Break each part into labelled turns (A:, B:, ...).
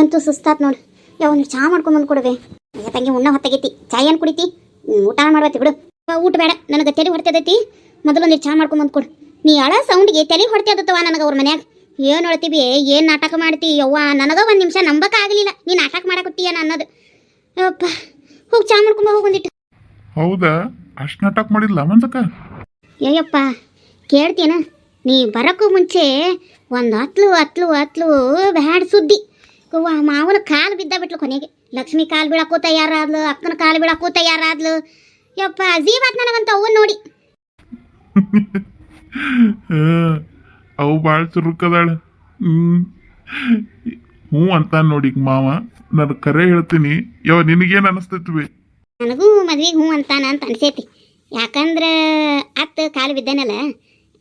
A: ನನಗಂತೂ ಸುಸ್ತಾತ್ ನೋಡು. ಒಂದು ಚಾ ಮಾಡ್ಕೊಂಬಂದು ಕೊಡುವೆ. ತಂಗಿ ಉಣ್ಣ ಹೊತ್ತಾಗೈತಿ, ಚಾ ಏನು ಕುಡಿತಿ? ಊಟ ಮಾಡ್ಬತ್ತಿ ಬಿಡು. ಊಟ ಬೇಡ, ನನಗೆ ತಲೆ ಹೊಡ್ತದೈತಿ. ಮೊದಲೊಂದು ಚಾ ಮಾಡ್ಕೊಂಬಂದು ಕೊಡು. ನೀ ಅಳ ಸೌಂಡ್ಗೆ ತಲೆ ಹೊಡ್ತದತ್ತವ ನನಗೆ ಅವ್ರ ಮನ್ಯಾಗ. ಏನು ಹೇಳ್ತೀವಿ, ಏನು ನಾಟಕ ಮಾಡ್ತಿ ಯವ್ವ? ನನಗ ಒಂದು ನಿಮಿಷ ನಂಬಕ ಆಗಲಿಲ್ಲ ನೀ ನಾಟಕ ಮಾಡಕತ್ತೀಯ ಅನ್ನೋದು. ಯಪ್ಪ, ಹೋಗಿ ಚಾ ಮಾಡ್ಕೊಂಬ, ಹೋಗೊಂದಿಟ್ಟು.
B: ಹೌದಾ? ಅಷ್ಟು ನಾಟಕ ಮಾಡಿಲ್ಲ ಮಂಜಕ್ಕ?
A: ಅಯ್ಯಪ್ಪ, ಕೇಳ್ತೀನ? ನೀ ಬರೋಕ್ಕೂ ಮುಂಚೆ ಒಂದು ಹತ್ಲು ಬ್ಯಾಡ್ ಸುದ್ದಿ. ಮಾವನ ಕಾಲು ಬಿದ್ದ ಬಿಟ್ಲು ಕೊನೆಗೆ. ಲಕ್ಷ್ಮಿ ಕಾಲು ಬೀಳಕ್ಕೂ ತಯಾರಾದ್ಲು, ಅಕ್ಕನ ಕಾಲು ಬೀಳಕ್ಕೂ ತಯಾರಾದ್ಲು. ಯಪ್ಪ ಜೀವಾತ್ ನನಗಂತ ಅವು ನೋಡಿ.
B: ಅವು ಭಾಳ ಚುರುಕದಾಳ. ಹ್ಞೂ ಅಂತ ನೋಡಿ ಮಾವ. ನಾನು ಕರೆ ಹೇಳ್ತೀನಿ. ನಿನಗೇನು ಅನಿಸ್ತೈತಿ?
A: ನನಗೂ ಮದ್ವೆಗೆ ಹ್ಞೂ ಅಂತಾನ ಅಂತ ಅನ್ಸೈತಿ. ಯಾಕಂದ್ರೆ ಅತ್ತ ಕಾಲು ಬಿದ್ದೇನಲ್ಲ,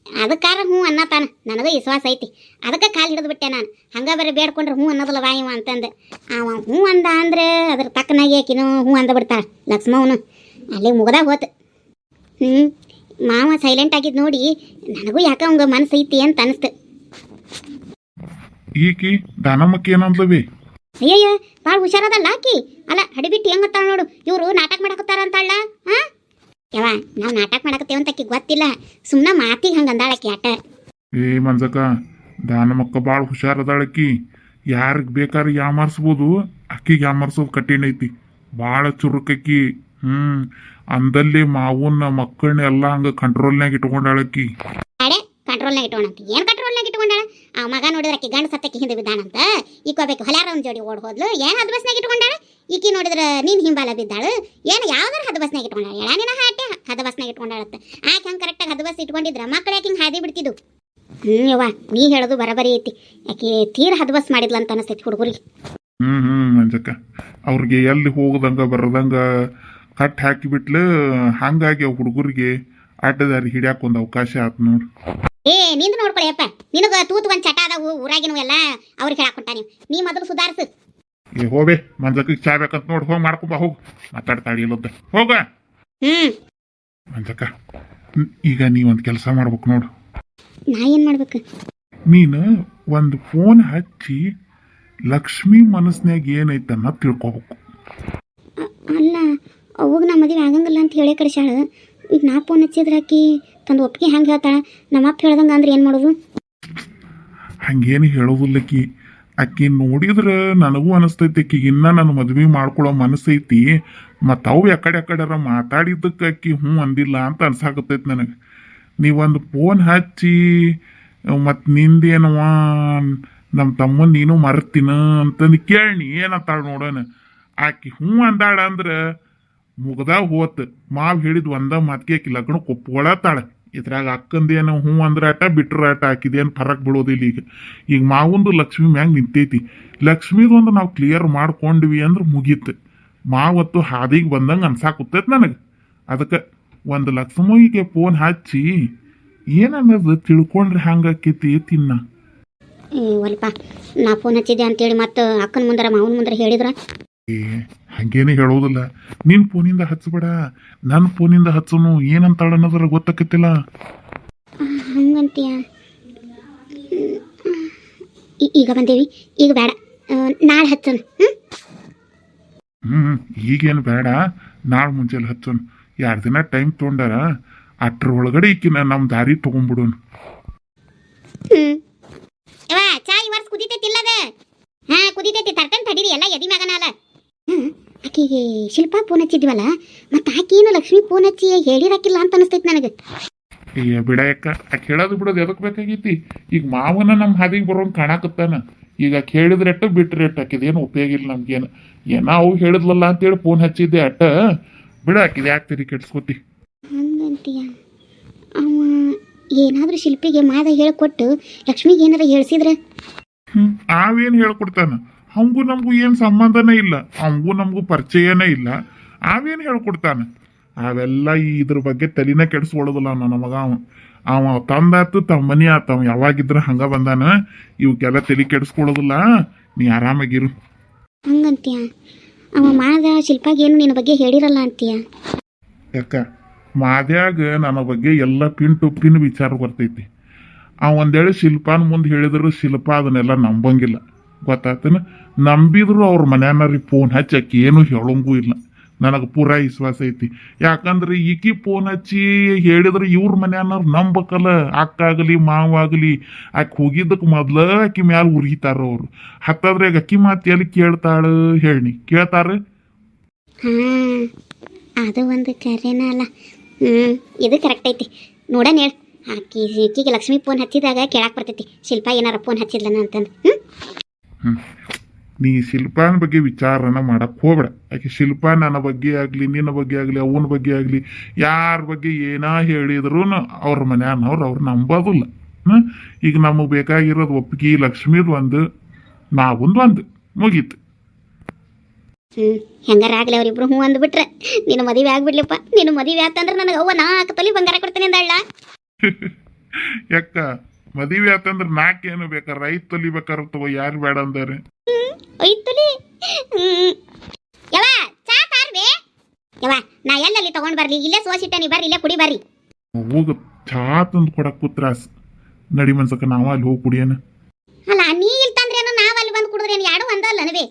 A: ಅದಕ್ಕಾರ ಹ್ಞೂ ಅನ್ನತಾನ. ನನಗೂ ವಿಶ್ವಾಸ ಐತಿ, ಅದಕ್ಕೆ ಕಾಲು ಹಿಡಿದು ಬಿಟ್ಟೆ ನಾನು. ಹಂಗೆ ಬರೀ ಬೇಡ್ಕೊಂಡ್ರೆ ಹ್ಞೂ ಅನ್ನೋದಲ್ಲ ವಾಯಿವ ಅಂತಂದು. ಅವ ಹ್ಞೂ ಅಂದ ಅಂದ್ರೆ ಅದ್ರ ತಕ್ಕನಾಗಿ ಆಕಿನೂ ಹ್ಞೂ ಅಂದ ಬಿಡ್ತಾಳೆ ಲಕ್ಷ್ಮವನು. ಅಲ್ಲಿ ಮುಗ್ದಾಗ ಹೋತು. ಮಾವ ಸೈಲೆಂಟ್ ಆಗಿದ್ದು ನೋಡಿ ನನಗೂ ಯಾಕೆ ಅವಂಗ ಮನಸ್ಸು ಐತಿ ಅಂತ ಅನಿಸ್ತು.
B: ಈಕಿ ದಾನಮ್ಮಕ್ಕೆ ಏನಂದ್ಲವಿ?
A: ಅಯ್ಯಯ್ಯ, ಭಾಳ ಹುಷಾರದಲ್ಲ ಆಕಿ. ಅಲ್ಲ ಹಡಿಬಿಟ್ಟು ಹೆಂಗತ್ತಾಳ ನೋಡು. ಇವರು ನಾಟಕ ಮಾಡಕತ್ತಾರ ಅಂತಲ್ಲ. ಹಾಂ ಯವ್ವ, ನಾವು ನಾಟಕ ಮಾಡಕತ್ತೇವ ಅಂತ ಆಕಿ ಗೊತ್ತಿಲ್ಲ. ಸುಮ್ಮನೆ ಮಾತಿಗೆ ಹಂಗೆ ಅಂದಾಳಕಿ ಆಟ.
B: ಏ ಮಂಜಕ್ಕ, ದಾನಮ್ಮಕ್ಕ ಭಾಳ ಹುಷಾರದಾಳಕಿ. ಯಾರಿಗೆ ಬೇಕಾದ್ರೆ ಯಾಮಾರಿಸ್ಬೋದು, ಅಕ್ಕಿಗೆ ಯಾಮಾರಿಸೋದು ಕಠಿಣ ಐತಿ. ಭಾಳ ಚುರುಕಕ್ಕಿ. ಅಂದಲ್ಲಿ ಮಾವನ ಮಕ್ಕಳನ್ನೆಲ್ಲ ಹಂಗೆ ಕಂಟ್ರೋಲ್ನಾಗ ಇಟ್ಕೊಂಡಾಳಕ್ಕಿ.
A: ಅಡೆ ಕಂಟ್ರೋಲ್ನಾಗ ಇಟ್ಕೊಂಡಂತ ಏನು ಕಂಟ್ರೋಲ್ನಾಗ ಇಟ್ಕೊಂಡಾಳ? ಆ ಮಗ ನೋಡಿದ್ರೆ ಆಕಿ ಗಂಡ ಸತ್ತಕ್ಕೆ ಹಿಂದೆ ಬಿದ್ದಾನಂತ. ಈಕೋಬೇಕು ಹೊಲ್ಯಾರ ಒಂದು ಜೋಡಿ ಓಡ್ ಹೋದ್ಲು. ಏನು ಹದ್ ಬಸ್ನಾಗ ಇಟ್ಕೊಂಡಾಳ? ಈಕಿ ನೋಡಿದ್ರೆ ನೀನು ಹಿಂಬಾಲ ಬಿದ್ದಾಳು. ಏನು ಯಾವ್ದಾರು ಹದ್ ಬಸ್ನಾಗ ಇಟ್ಕೊಂಡಾಳ? ಎಳಾನಿನ ಹಾಟೆ ಹದ್ ಬಸ್ನಾಗ ಇಟ್ಕೊಂಡಾಳತ್ತ. ಆಕೆ ಹಂಗೆ ಕರೆಕ್ಟಾಗಿ ಹದ್ ಬಸ್ ಇಟ್ಕೊಂಡಿದ್ರ ಮಕ್ಕಳು ಯಾಕೆ ಹಿಂಗೆ ಹಾದಿ ಬಿಡ್ತಿದ್ದು. ಯವ್ವ, ನೀ ಹೇಳೋದು ಬರಬರಿ ಐತಿ. ಯಾಕೆ ತೀರ ಹದ್ ಬಸ್ ಮಾಡಿದ್ಲ ಅಂತ ಅನಿಸ್ತೈತಿ ಹುಡುಗರಿಗೆ.
B: ಮಂಜಕ್ಕ, ಅವ್ರಿಗೆ ಎಲ್ಲಿ ಹೋಗದಂಗ ಬರದಂಗ ಕಟ್ ಹಾಕಿಬಿಟ್ಲು. ಹಂಗಾಗಿ ಹುಡುಗರಿಗೆ ಅಡ್ಡದಾರಿ ಹಿಡಿಯಾಕ ಒಂದು ಅವಕಾಶ ಆಯ್ತು ನೋಡು.
A: ನಿಂದು ನೋಡ್ಕೊಳಿಯಪ್ಪ, ನಿನಗ ತೂತು ಒಂದು ಚಟ ಅದಾವು ಊರಾಗಿನವು ಎಲ್ಲ ಅವ್ರಿಗೆ ಹೇಳಾಕೊಂಟ. ನೀ ಮೊದಲು ಸುಧಾರಿಸು.
B: ಹೋಗ್ಬೇ, ಮಂಜಕ್ಕ ಚಾ ಬೇಕಂತ ನೋಡಿ ಹೋಗಿ ಮಾಡ್ಕೊಂಬ. ಹೋಗಿ ಮಾತಾಡ್ತಾಡಿ ಇಲ್ಲದ ಹೋಗ. ಮಂಜಕ್ಕ, ಈಗ ನೀ ಒಂದು ಕೆಲಸ ಮಾಡ್ಬೇಕು ನೋಡು.
A: ನಾ ಏನು ಮಾಡ್ಬೇಕು?
B: ನೀನು ಒಂದು ಫೋನ್ ಹಚ್ಚಿ ಲಕ್ಷ್ಮಿ ಮನಸ್ನ್ಯಾಗ ಏನೈತನ್ನ ತಿಳ್ಕೊಬೇಕು.
A: ಅಲ್ಲ, ಅವಾಗ ನಾ ಮದುವೆ ಆಗಂಗಿಲ್ಲ ಅಂತ ಹೇಳಿ ಕಳಿಸ್ಯಾಳ. ಈಗ ನಾ ಫೋನ್ ಹಚ್ಚಿದ್ರೆ ಆಕಿ ತಂದು ಒಪ್ಪಿಗೆ ಹೆಂಗೆ ಹೇಳ್ತಾಳ? ನಮ್ಮ ಅಪ್ಪ ಹೇಳ್ದಂಗೆ ಅಂದ್ರೆ ಏನು ಮಾಡೋದು?
B: ಹಂಗೇನು ಹೇಳೋದಿಲ್ಲಕ್ಕಿ. ಅಕ್ಕಿ ನೋಡಿದ್ರೆ ನನಗೂ ಅನಿಸ್ತೈತಿ ಅಕ್ಕಿಗೆ ಇನ್ನೂ ನನ್ನ ಮದುವೆ ಮಾಡ್ಕೊಳ್ಳೋ ಮನಸ್ಸೈತಿ. ಮತ್ತು ಅವು ಎಕಡೆರ ಮಾತಾಡಿದ್ದಕ್ಕೆ ಅಕ್ಕಿ ಹ್ಞೂ ಅಂದಿಲ್ಲ ಅಂತ ಅನ್ಸಾಕತ್ತೈತಿ ನನಗೆ. ನೀವೊಂದು ಫೋನ್ ಹಚ್ಚಿ ಮತ್ತು ನಿಂದೇನವ ನಮ್ಮ ತಮ್ಮನ ನೀನು ಮರ್ತೀನ ಅಂತಂದು ಕೇಳಿ ಏನಂತಾಳ ನೋಡೋಣ. ಆಕಿ ಹ್ಞೂ ಅಂದಾಳ ಅಂದ್ರೆ ಮುಗ್ದಾಗ ಹೋತ್. ಮಾವು ಹೇಳಿದ್ ಒಂದ ಮಾತಿಗೆ ಆಕಿ ಲಗ್ನ ಒಪ್ಕೊಳತ್ತಾಳ. ಇದ್ರಾಗ ಅಕ್ಕಂದೇನು ಹ್ಞೂ ಅಂದ್ರೆ ಆಟ ಬಿಟ್ರ ಆಟ ಹಾಕಿದೇನು ಫರಕ್ ಬೀಳೋದಿಲ್ಲ. ಈಗ ಮಾವಂದು ಲಕ್ಷ್ಮಿ ಮ್ಯಾಗ ನಿಂತೈತಿ. ಲಕ್ಷ್ಮಿದೊಂದು ನಾವು ಕ್ಲಿಯರ್ ಮಾಡ್ಕೊಂಡ್ವಿ ಅಂದ್ರೆ ಮುಗೀತು. ಮಾವತ್ತು ಹಾದಿಗೆ ಬಂದಂಗೆ ಅನ್ಸಾಕತ್ತೈತಿ ನನಗೆ. ಅದಕ್ಕೆ ಒಂದು ಲಕ್ಷ್ಮಿಗೆ ಫೋನ್ ಹಚ್ಚಿ ಏನನ್ನೋದು ತಿಳ್ಕೊಂಡ್ರೆ ಹಂಗಾಕೈತಿ ತಿನ್ನ.
A: ಒಲ್ಪ ನಾ ಫೋನ್ ಹಚ್ಚಿದ್ದೆ ಅಂತೇಳಿ ಮತ್ತು ಅಕ್ಕನ ಮುಂದರ ಮಾವನ ಮುಂದರ ಹೇಳಿದ್ರ?
B: ಹಂಗೇನು ಹೇಳೋದಿಲ್ಲ. ನಿನ್ನ ಫೋನಿಂದ ಹಚ್ಚಬೇಡ, ನನ್ನ ಫೋನಿಂದ ಹಚ್ಚನು ಏನಂತಾಳ ಅನ್ನೋದ್ರ ಗೊತ್ತಾಕತ್ತಿಲ್ಲ.
A: ಹಂಗಂತೀಯ? ಈಗ ಬಂದೇವಿ, ಈಗ ಬೇಡ, ನಾಳೆ ಹಚ್ಚೋಣ.
B: ಈಗೇನು ಬೇಡ, ನಾಳೆ ಮುಂಚೆಲ್ಲ ಹಚ್ಚೋಣ. 2 ದಿನ ಟೈಮ್ ತೊಗೊಂಡಾರ, ಅಟ್ರ ಒಳಗಡೆ ಈಕಿನ ನಮ್ಮ ದಾರಿ ತಗೊಂಡ್ಬಿಡೋಣ.
A: ಚಾ ಈ ವರ್ಷ ಕುದಿತೈತಿಲ್ಲದ? ಹಾ ಕುದಿತೈತಿ, ತರ್ಕಂತ ತಡೀರಿ ಎಲ್ಲ ಎದಿ ಮ್ಯಾಗನಲ್ಲ. ಆಕಿಗೆ ಶಿಲ್ಪಾ ಫೋನ್ ಹಚ್ಚಿದ್ವಲ್ಲ, ಮತ್ತು ಆಕಿನ ಲಕ್ಷ್ಮಿ ಫೋನ್ ಹಚ್ಚಿ ಹೇಳಿರಾಕಿಲ್ಲ ಅಂತ ಅನಿಸ್ತೈತಿ ನನಗೆ.
B: ಬಿಡ ಯಾಕ, ಆಕೆ ಹೇಳೋದು ಬಿಡೋದು ಎದಕ್ಕೆ ಬೇಕಾಗೈತಿ? ಈಗ ಮಾವನ ನಮ್ಮ ಹಾದಿಗೆ ಬರೋಂಗೆ ಕಾಣಕತ್ತಾನ. ಈಗ ಆಕೆ ಹೇಳಿದ್ರೆ ಎಟ್ಟು ಬಿಟ್ರೆ ಎಟ್ಟು, ಆಕಿದೇನು ಉಪಯೋಗ ಇಲ್ಲ ನಮ್ಗೇನು. ಏನೋ ಅವು ಹೇಳಿದ್ಲಲ್ಲ ಅಂತೇಳಿ ಫೋನ್ ಹಚ್ಚಿದ್ದೆ ಅಟ್ಟ. ಬಿಡ, ಆಕಿದೆ ಯಾಕೆ ತೆರಿ ಕೆಡ್ಸ್ಕೊತಿ?
A: ಹಂಗಂತೀಯ? ಅವ ಏನಾದರೂ ಶಿಲ್ಪಿಗೆ ಮಾದ ಹೇಳಿಕೊಟ್ಟು ಲಕ್ಷ್ಮಿಗೆ ಏನಾರ ಹೇಳಿಸಿದ್ರೆ?
B: ಅವೇನು ಹೇಳ್ಕೊಡ್ತಾನ? ಅವಂಗೂ ನಮಗೂ ಏನು ಸಂಬಂಧನೇ ಇಲ್ಲ, ಅವಂಗೂ ನಮಗೂ ಪರಿಚಯನೇ ಇಲ್ಲ. ಅವೇನು ಹೇಳ್ಕೊಡ್ತಾನ? ಅವೆಲ್ಲ ಇದ್ರ ಬಗ್ಗೆ ತಲೆನೇ ಕೆಡಿಸ್ಕೊಳ್ಳೋದಿಲ್ಲ ನನ್ನ ಮಗ. ಅವ ತಂದಾತು ತಮ್ಮ ಮನೆ ಆತ. ಅವ ಯಾವಾಗಿದ್ರೆ ಹಂಗ ಬಂದಾನ. ಇವಕ್ಕೆಲ್ಲ ತಲೆ ಕೆಡಿಸ್ಕೊಳ್ಳೋದಿಲ್ಲ. ನೀ ಆರಾಮಾಗಿರು.
A: ಹಂಗಂತೀಯ? ಅವ ಮಾದ ಶಿಲ್ಪಾಗೇನು ನಿನ್ನ ಬಗ್ಗೆ ಹೇಳಿರಲ್ಲ ಅಂತೀಯ?
B: ಯಾಕ ಮಾದ್ಯಾಗ ನನ್ನ ಬಗ್ಗೆ ಎಲ್ಲ ಪಿನ್ ಟು ಪಿನ್ ವಿಚಾರ ಬರ್ತೈತಿ. ಒಂದೇಳೆ ಶಿಲ್ಪಾನ ಮುಂದೆ ಹೇಳಿದ್ರು ಶಿಲ್ಪ ಅದನ್ನೆಲ್ಲ ನಂಬಂಗಿಲ್ಲ. ಗೊತ್ತಾತನ. ನಂಬಿದ್ರು ಅವ್ರ ಮನ್ಯಾನವ್ರಿಗೆ ಫೋನ್ ಹಚ್ಚಿ ಆಕಿ ಏನು ಹೇಳೋಂಗೂ ಇಲ್ಲ. ನನಗೆ ಪೂರಾ ವಿಶ್ವಾಸ ಐತಿ. ಯಾಕಂದ್ರೆ ಈಕಿ ಫೋನ್ ಹಚ್ಚಿ ಹೇಳಿದ್ರೆ ಇವ್ರ ಮನ್ಯಾನವ್ರು ನಂಬಕಲ್ಲ. ಅಕ್ಕಾಗಲಿ ಮಾವಾಗಲಿ ಆಕಿ ಹೋಗಿದ್ದಕ್ಕೆ ಮೊದ್ಲ ಆಕಿ ಮ್ಯಾಲ ಉರಿತಾರ ಅವ್ರು. ಹತ್ತದ್ರಾಗ ಅಕ್ಕಿ ಮಾತು ಎಲ್ಲಿ ಕೇಳ್ತಾಳ ಹೇಳಿ ಕೇಳ್ತಾರ.
A: ಹಾಂ ಅದು ಒಂದು ಕರೆನ ಅಲ್ಲ. ಇದು ಕರೆಕ್ಟ್ ಐತಿ. ನೋಡೋಣ ಹೇಳು, ಆಕಿಗೆ ಲಕ್ಷ್ಮಿ ಫೋನ್ ಹಚ್ಚಿದಾಗ ಕೇಳಕ್ಕೆ ಬರ್ತೈತಿ ಶಿಲ್ಪ ಏನಾರ ಫೋನ್ ಹಚ್ಚಿದ್ಲನ ಅಂತಂದು.
B: ನೀ ಶಿಲ್ಪಾನ ಬಗ್ಗೆ ವಿಚಾರನ ಮಾಡಕ್ ಹೋಗ್ಬೇಡ. ಆಕೆ ಶಿಲ್ಪ ನನ್ನ ಬಗ್ಗೆ ಆಗಲಿ ನಿನ್ನ ಬಗ್ಗೆ ಆಗಲಿ ಅವನ ಬಗ್ಗೆ ಆಗಲಿ ಯಾರ ಬಗ್ಗೆ ಏನಾ ಹೇಳಿದ್ರು ಅವ್ರ ಮನ್ಯಾನವ್ರು ಅವ್ರು ನಂಬೋದಿಲ್ಲ. ಈಗ ನಮಗೆ ಬೇಕಾಗಿರೋದು ಒಪ್ಪಿಗೆ ಲಕ್ಷ್ಮೀದು ಒಂದು, ನಾವೊಂದು ಮುಗೀತು.
A: ಹೆಂಗಾರ ಆಗ್ಲಿ ಅವ್ರಿಬ್ರು ಹ್ಞೂ ಅಂದ್ಬಿಟ್ರೆ ನಿನ್ನ ಮದುವೆ ಆಗ್ಬಿಡ್ಲಿಪ್ಪ. ನಿನ್ನ ಮದುವೆ ಆತಂದ್ರೆ ನನಗೆ ಅವ್ವ 4 ತೊಲಿ ಬಂಗಾರ ಕೊಡ್ತೀನಿ ಅಂದಳ್ಳ.
B: ಯಾಕ ಮದುವೆ ಆತಂದ್ರೆ 4 ಏನು ಬೇಕಾರೆ 5 ತೊಲಿ ಬೇಕಾರೆ ತಗೋ, ಯಾರು ಬೇಡ ಅಂದಾರೆ.
A: 5 ತೊಲಿ ಯವ್ವ ಚಾ ತಾರ್ಬೇ ಯವ್ವ. ನಾ ಎಲ್ಲಲ್ಲಿ ತಗೊಂಡ್ ಬರ್ಲಿ? ಇಲ್ಲೇ ಸೋಸಿಟ್ಟನಿ, ಬರ್ರಿ ಇಲ್ಲೇ ಕುಡಿ ಬರ್ರಿ.
B: ಹೋಗ ಚಾ ತಂದು ಕೊಡಕ್ಕೂ ತ್ರಾಸ. ನಡಿ ಮನ್ಸಕ್ಕ ನಾವ ಅಲ್ಲಿ ಹೋಗಿ ಕುಡಿಯೋಣ.
A: ಅಲ್ಲ ನೀ ಇಲ್ಲಿ ತಂದ್ರೇನು ನಾವ್ ಅಲ್ಲಿ ಬಂದು ಕುಡಿದ್ರೇನು ಎರಡು ಒಂದಲ್ಲ ನವೇ.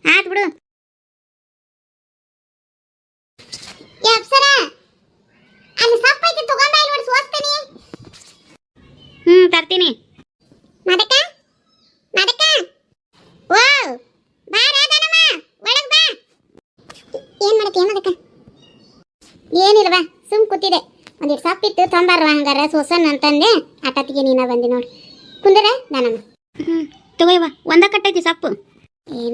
A: ಆತ್ ಬಿಡು. ಅಲ್ಲಿ ಸಪ್ಪ ಐತಿ ತಗೊಂಡ ಇಲ್ಲಿ ನೋಡಿ ಸೋಸ್ತೀನಿ. ತರ್ತೀನಿ. ಮದಕ ಮದಕ ಓ ಬಾ ರಾಧನಮ್ಮ ಒಳಗ್ ಬಾ. ಏನ್ ಮಾಡಕ್ಕೆ ಮದಕ? ಏನಿಲ್ಲ ಬಾ, ಸುಮ್ ಕೂತಿದೆ. ಒಂದಿಟ್ಟು ಸಪ್ಪಿತ್ತು ತೊಂಬಾರ್ವ ಹಂಗಾರ ಸೋಸನ್ ಅಂತಂದೆ. ಆಟತ್ತಿಗೆ ನೀನ ಬಂದಿ ನೋಡಿ ಕುಂದರ ದಾನಮ್ಮ. ತಗೋಯ್ವ ಒಂದ ಕಟ್ಟೈತಿ ಸೊಪ್ಪು.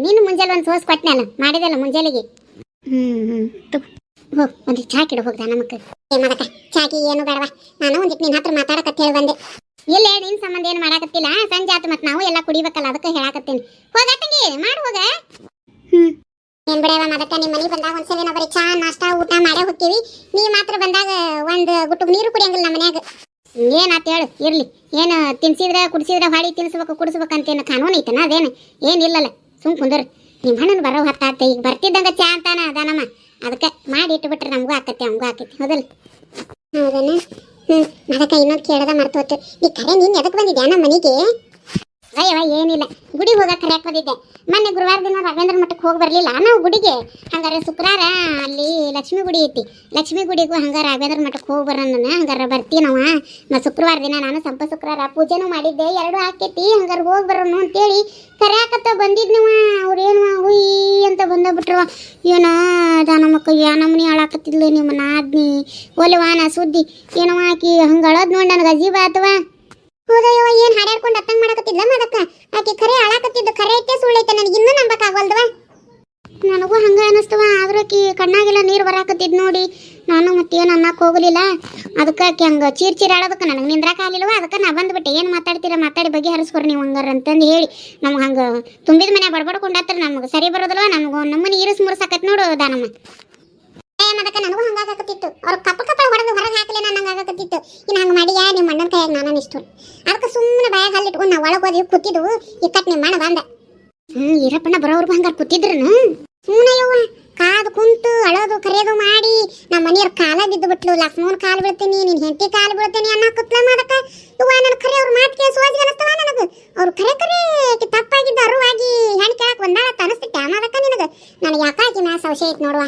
A: ನೀನು ಮುಂಜಾನೆ ಒಂದು ಸೋಸ್ ಕೊಟ್ಟನಲ್ಲ, ಮಾಡಿದಲ್ಲ ಮುಂಜಾನೆಗೆ. ಹೋಗ್ ಒಂದಿಟ್ಟು ಚಾ ಕಿಡ ಹೋಗ್ದ ನಮಕ್. ಮಾಡಕ ಚಾಕಿ ಏನು ಬೇಡವಾ, ನಾನು ಒಂದಿಟ್ಟು ನಿನ್ನ ಹತ್ರ ಮಾತಾಡಕತ್ತ ಹೇಳಿ ಬಂದೆ. ಇಲ್ಲ ನಿನ್ ಸಂಬಂಧ ಏನು ಮಾಡಾಕತ್ತಿಲ್ಲ, ಸಂಜೆ ಆತು ಮತ್ತೆ ನಾವು ಎಲ್ಲ ಕುಡಿಬೇಕಲ್ಲ, ಅದಕ್ಕೆ ಹೇಳಾಕತ್ತೇನೆ. ಹೋಗ ತಂಗಿ ಮಾಡಿ ಹೋಗ. ಏನ್ ಬಿಡವ ಮದಕ್ಕ, ನಿಮ್ಮ ಮನೆ ಬಂದಾಗ ಒಂದ್ಸಲ ನಾವು ಬರೀ ಚಾ ನಾಷ್ಟಾ ಊಟ ಮಾಡೇ ಹೋಗ್ತೀವಿ. ನೀ ಮಾತ್ರ ಬಂದಾಗ ಒಂದು ಗುಟ್ಟು ನೀರು ಕುಡಿಯಂಗಿಲ್ಲ ನಮ್ಮ ಮನ್ಯಾಗ. ಏನಾತ ಹೇಳು ಇರ್ಲಿ. ಏನು ತಿನ್ಸಿದ್ರೆ ಕುಡಿಸಿದ್ರೆ ಹಾಡಿ ತಿನ್ಸ್ಬೇಕು ಕುಡಿಸ್ಬೇಕಂತೇನು ಕಾನೂನು ಐತನ? ಅದೇನು ಏನಿಲ್ಲಲ್ಲ, ಸುಮ್ ಕುಂದರ್. ನಿಮ್ಮ ಹಣ್ಣನ್ನು ಬರೋ ಹೊತ್ತಾತ. ಈಗ ಬರ್ತಿದ್ದಂಗ ಚಾ ಅಂತಾನ ಅದಾನಮ್ಮ, ಅದಕ್ಕೆ ಮಾಡಿ ಇಟ್ಬಿಟ್ರೆ ನಮಗೂ ಆಕತ್ತೆ ಅವಂಗೂ ಆಕೈತಿ. ಹೌದಲ್ಲ? ಹೌದನ? ಅದಕ್ಕೆ ಇನ್ನೊಂದು ಕೇಳದ ಮರ್ತೋತು. ಈ ಕರೆ ನೀನು ಎದಕ್ಕೆ ಬಂದಿದ್ಯಾ ನಮ್ಮ ಮನೆಗೆ? ಅಯ್ಯವ ಏನಿಲ್ಲ, ಗುಡಿಗೆ ಹೋಗಕ್ಕೆ ಕರೆಯಕ್ಕೆ ಬಂದಿದ್ದೆ. ಮೊನ್ನೆ ಗುರುವಾರ ದಿನ ರಾಘವೇಂದ್ರ ಮಠಕ್ಕೆ ಹೋಗಿ ಬರಲಿಲ್ಲ ನಾವು ಗುಡಿಗೆ. ಹಂಗಾರೆ ಶುಕ್ರವಾರ ಅಲ್ಲಿ ಲಕ್ಷ್ಮೀ ಗುಡಿ ಐತಿ, ಲಕ್ಷ್ಮೀ ಗುಡಿಗೂ ಹಂಗಾರೆ ರಾಘವೇಂದ್ರ ಮಠಕ್ಕೆ ಹೋಗಿ ಬರೋಣ. ಹಂಗಾರೆ ಬರ್ತೀವಿ ನಾವು. ಮತ್ತು ಶುಕ್ರವಾರ ದಿನ ನಾನು ಸಂಪ ಶುಕ್ರವಾರ ಪೂಜೆನೂ ಮಾಡಿದ್ದೆ, 2 ಆಕೈತಿ. ಹಂಗಾರೆ ಹೋಗಿ ಬರೋಣ ಅಂತೇಳಿ ಕರೆಯಾಕತ್ತ ಬಂದಿದ್ನವ. ಅವ್ರೇನು ಹುಯ್ ಅಂತ ಬಂದಬಿಟ್ರವ. ಏನೋ ದಾನಮ್ಮಕ್ಕ ನಮ್ಮನೆ ಹಾಳಾಕತ್ತಿದ್ಲು ನಿಮ್ಮ ನಾದ್ನಿ ಒಲೆವಾನ ಸುದ್ದಿ ಏನವ ಆಕಿ ಹಂಗೆ ಅಳದ್ ನೋಡಿ ನನಗೆ ಅಜೀಬ ಆತವ. ಹೌದಯ್ಯವ, ಏನು ಹಾಡ್ಯಾಡ್ಕೊಂಡು ಅತ್ತಂಗೆ ಮಾಡಕತ್ತಿದ್ಲ ಮದಕ್ಕ. ಆಕೆ ಖರೆ ಹಾಳಾಕತ್ತಿದ್ದು ಖರೆ ಐತೆ ಸುಳ್ಳೈತೆ ನನಗೆ ಇನ್ನೂ ನಂಬಕ್ಕಾಗಲ್ದವ. ನನಗೂ ಹಂಗೆ ಅನ್ನಿಸ್ತವ. ಆದ್ರೆ ಆಕಿ ಕಣ್ಣಾಗೆಲ್ಲ ನೀರು ಬರಾಕತ್ತಿದ್ ನೋಡಿ ನಾನು ಮತ್ತೇನು ಅನ್ನಕ್ಕೆ ಹೋಗಲಿಲ್ಲ. ಅದಕ್ಕೆ ಆಕೆ ಹಂಗೆ ಚೀರ್ ಆಡೋದಕ್ಕೆ ನನಗೆ ನಿಂದ್ರಾಕಾಗಲಿಲ್ವ. ಅದಕ್ಕೆ ನಾ ಬಂದ್ಬಿಟ್ಟೆ. ಏನು ಮಾತಾಡ್ತೀರ ಮಾತಾಡಿ ಬಗ್ಗೆ ಹರಿಸ್ಕೊರಿ ನೀವು ಹಂಗಾರ ಅಂತಂದು ಹೇಳಿ. ನಮ್ಗೆ ಹಂಗೆ ತುಂಬಿದ ಮನೆ ಬಡ್ಬಡ್ಕೊಂಡಾತ್ರ ನಮ್ಗೆ ಸರಿ ಬರೋದಲ್ವ. ನಮ್ಗೆ ನಮ್ಮನೆ ಇರಿಸ್ ಮುರ್ಸಾಕತ್ ನೋಡು ದಾನಮ್ಮ. ಅದಕ್ಕೆ ನನಗೂ ಹಂಗಾಗತ್ತಿತ್ತು. ಅವ್ರು ಕಪ್ಪ ಹೊಡೆದು ಹೊರಗೆ ಹಾಕಲಿ ನಾನು ಹಂಗಾಗತ್ತಿತ್ತು. ಇನ್ನು ಹಂಗೆ ಮಾಡಿ ನಿಮ್ಮ ಅಣ್ಣನ ಕೈಯಾಗ ನಾನು ಇಷ್ಟು ಅದಕ್ಕೆ ಸುಮ್ಮನೆ ಬಾಯಾಗ ಹಲ್ಲಿಟ್ಕೊಂಡು ನಾವು ಒಳಗೆ ಹೋದ್ವಿ ಕೂತಿದ್ದು. ಇಕ್ಕಟ್ಟು ನಿಮ್ಮ ಮಣ್ಣ ಬಂದ. ಈರಪ್ಪಣ್ಣ ಬರೋವ್ರಿಗೂ ಹಂಗಾರೆ ಕೂತಿದ್ರನು. ಸುಮ್ಮನೆಯವ್ವ ಕಾದು ಕುಂತು ಅಳೋದು ಕರೆಯೋದು ಮಾಡಿ ನಮ್ಮ ಮನೆಯವ್ರ ಕಾಲ ಬಿದ್ದು ಬಿಟ್ಲು. ಲಕ್ಷ್ಮೂನ್ ಕಾಲು ಬೀಳ್ತೀನಿ, ನಿನ್ನ ಹೆಂಡತಿ ಕಾಲು ಬೀಳ್ತೀನಿ ಅನ್ನಕತ್ಲಮ್ಮ. ಅದಕ್ಕೆ ಇವ್ವ ನನ್ನ ಖರೆ ಅವ್ರ ಮಾತು ಕೇಳಿ ಸೋಜಿ ಅನಿಸ್ತವ ನನಗೆ. ಅವ್ರು ಖರೆ ತಪ್ಪಾಗಿದ್ದು ಅರುವಾಗಿ ಹೆಣ್ಣು ಕೇಳಕ್ಕೆ ಒಂದಾಳ ಅನಿಸ್ತಿಟ್ಟೆ. ಅದಕ್ಕೆ ನಿನಗೆ ನನಗೆ ಯಾಕಾಕಿ ಮ್ಯಾ ಸಂಶಯ ಐತೆ ನೋಡುವ.